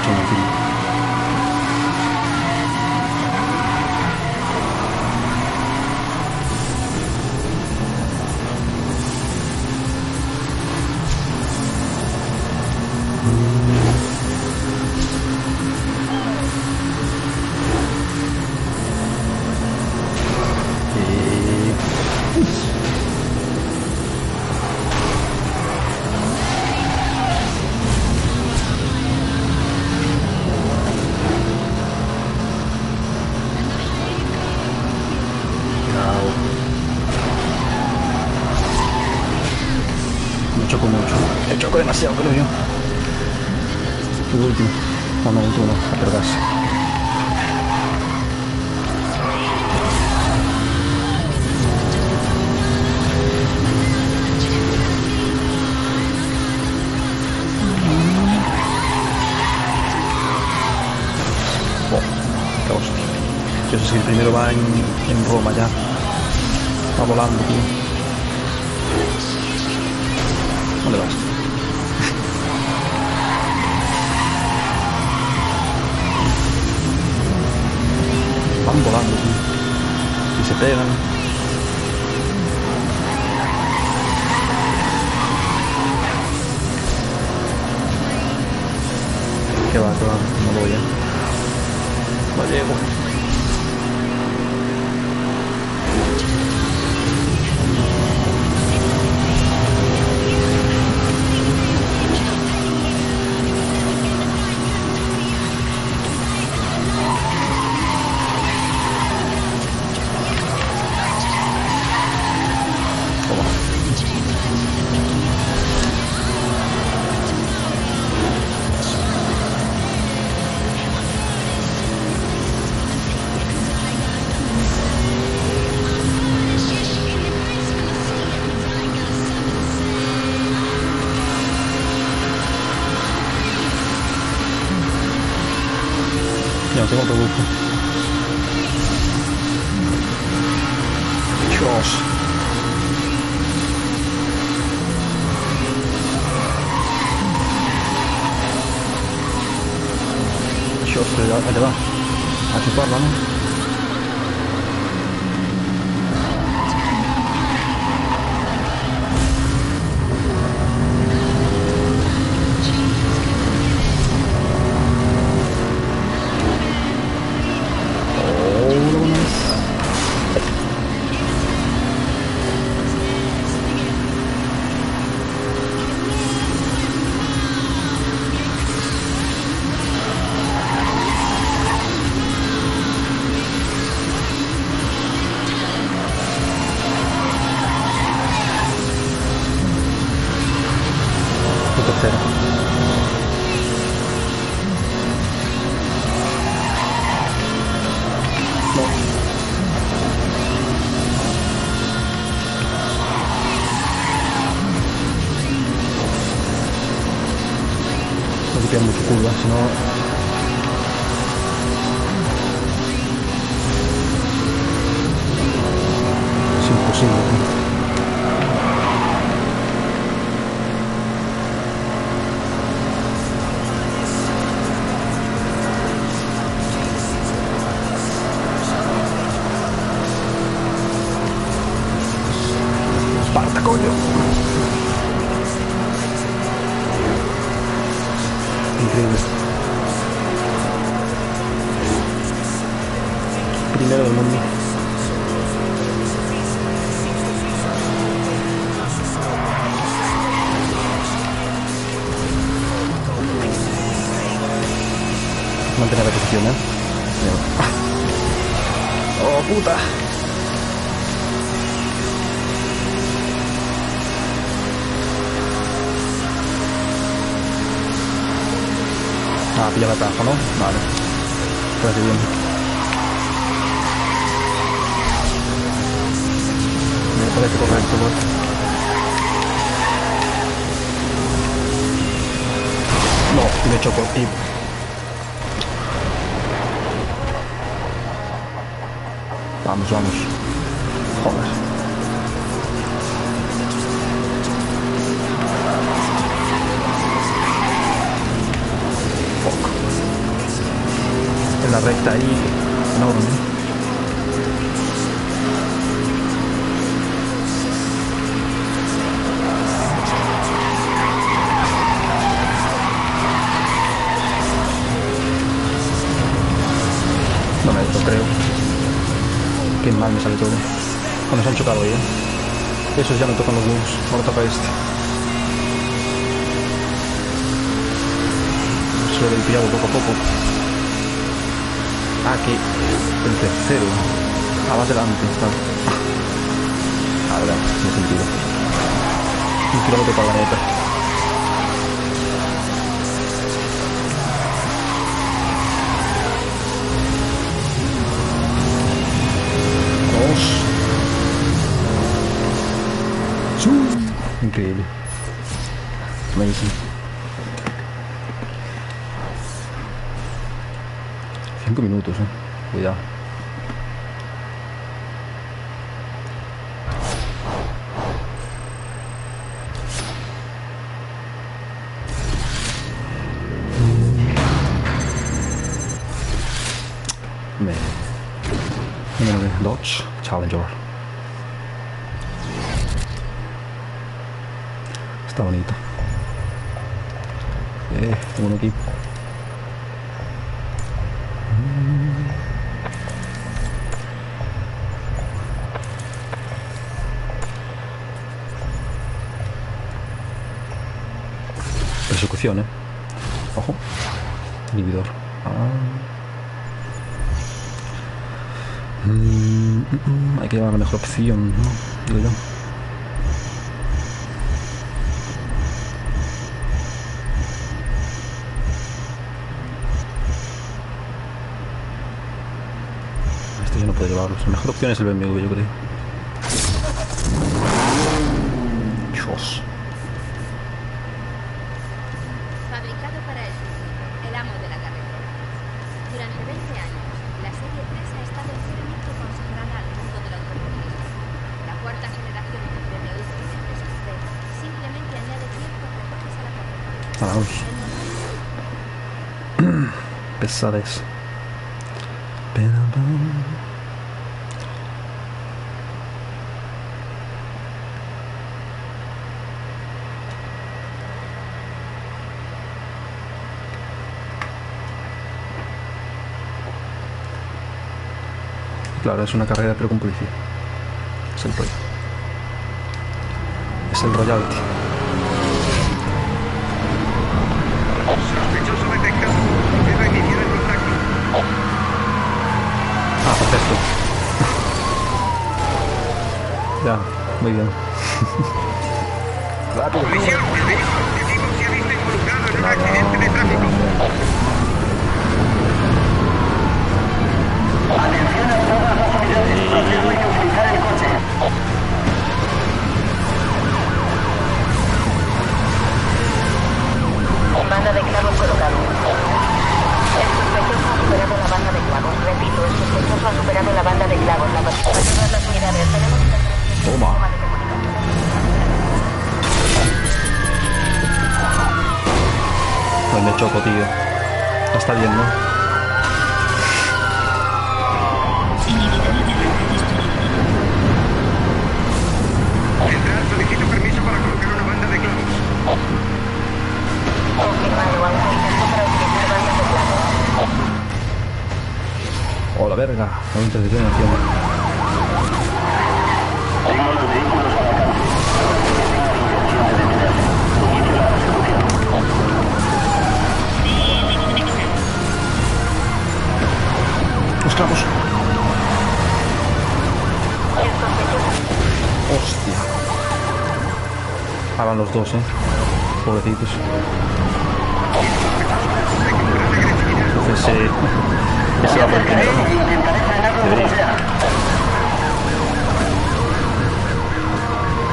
marchando encima. Me choco mucho. Me choco demasiado, creo yo. Tu último. O no, último no. A perderse. Oh, qué hostia. Yo sé si el primero va en Roma ya. Va volando, tío. ¿Dónde vas? Van volando, tío. Y se pegan. ¿Qué va? No voy, No llego. Ya no tengo otro grupo. Dios. Dios, pero ya te va. A chuparla, ¿no? Tercero. No. No te queda mucho curva, si no... Es imposible, tío. ¡Esparta, coño! Increíble. Primero del mundo. Mantener la posición, ¿eh? ¡Oh, puta! Ah, pilla el atajo, ¿no? Vale. Parece bien. Me parece correcto, pues. No, me choco, tío. Vamos, vamos. Joder. Fuck. recta ahí enorme. No me lo creo. Qué mal me sale todo. Cuando se han chocado ya. Esos ya me tocan los huevos. Ahora toca este. Se lo he pillado poco a poco. Aquí. El tercero. Más adelante está. Ahora, tiene sentido. 1 kilómetro para la neta. Increíble. Amazing. 5 minutos, cuidado. Dodge Challenger. Está bonito. Uno aquí. Persecución, ojo. Inhibidor. Hay que llevar la mejor opción, ¿no? Digo yo. Este yo no puedo llevarlo. La mejor opción es el BMW, yo creo. Dios. Fabricado para el amo de la carretera. Durante 20 años, la serie 3 ha estado firmemente consagrada al mundo del automovilismo. La cuarta generación de BMW 360 simplemente añade tiempo a recortes a la carretera. Vamos. Pesadez. Claro, es una carrera pero con policía. Es el rollo. Es el royalty. Sospechoso detectado. Debe iniciar el contacto. Ah, perfecto. Ya, muy bien. Policía, el vehículo científico se ha visto involucrado en un accidente de tráfico. Atención a todas las unidades. Procedo hay que utilizar el coche. Banda de clavos colocado. El sospechoso ha superado la banda de clavos. Repito, el sospechoso ha superado la banda de clavos. A todas las unidades tenemos Toma. Pues me choco, tío. Está bien, ¿no? Entrar, solicito permiso para colocar una banda de clavos. Confirmado, autorización para utilizar bandas de clavos. Oh, la verga. No me interesa en acción. Tengo los vehículos a la calle. Inicio la persecución. Los clavos. El sospechoso. Hostia. Hagan los dos, pobrecitos. Entonces ese va por el primero, ¿no? Debería.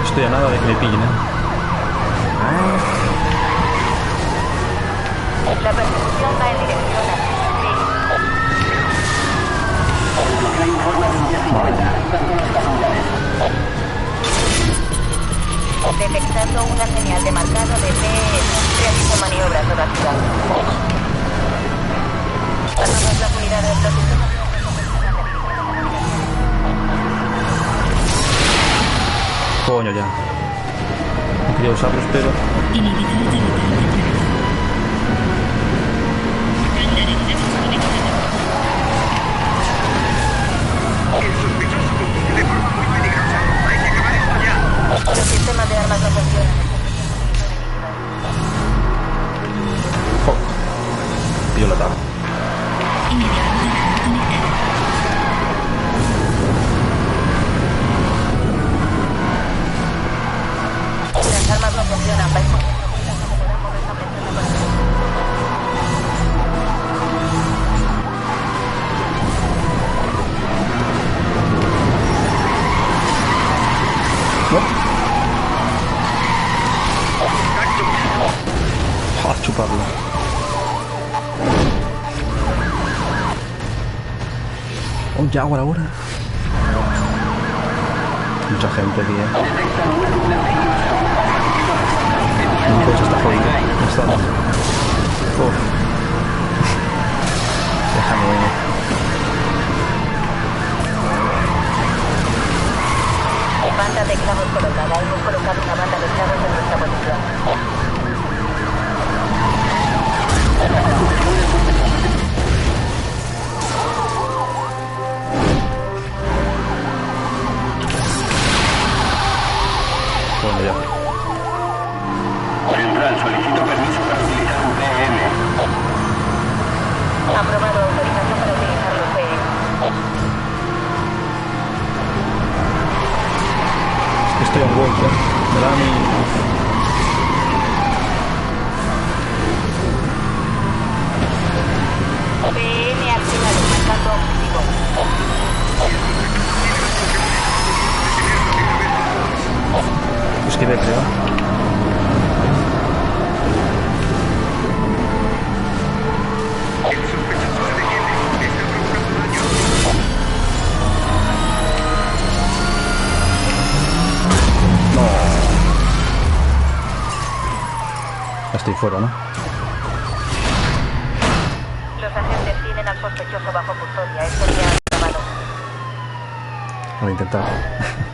Estoy a nada de que me pillen, La persecución va en dirección a El bloqueo informa de un 1050. Tanto los familiares. detectando una señal de marcado de P. Realizo maniobras de ciudad. A todas las unidades ya. No quería usarlos, pero... El sospechoso conduce de forma muy peligrosa. Hay que acabar esto ya. Los sistemas de armas no funcionan. Fuck. Pillo la tabla. Las armas no funcionan. Vais por vuestra cuenta como podamos restablecer la conexión. ¿No? Contacto. A chuparlo. Oh, Jaguar ahora. Mucha gente aquí, Mi coche está jodido. No está. Uf. Déjame. Banda de clavos colocada. Hemos colocado una banda de clavos en nuestra posición. Bueno, ya. Central, solicito permiso para utilizar un PM. Aprobado. Autorización para utilizar los PM. Es que estoy en Wolf, Me da mi... PM activado. Marcando objetivo. Pues que creo. El sospechoso se defiende. Está provocando daño. No. Ya estoy fuera, ¿no? Los agentes tienen al sospechoso bajo custodia. Esto ya ha acabado. Voy a intentar.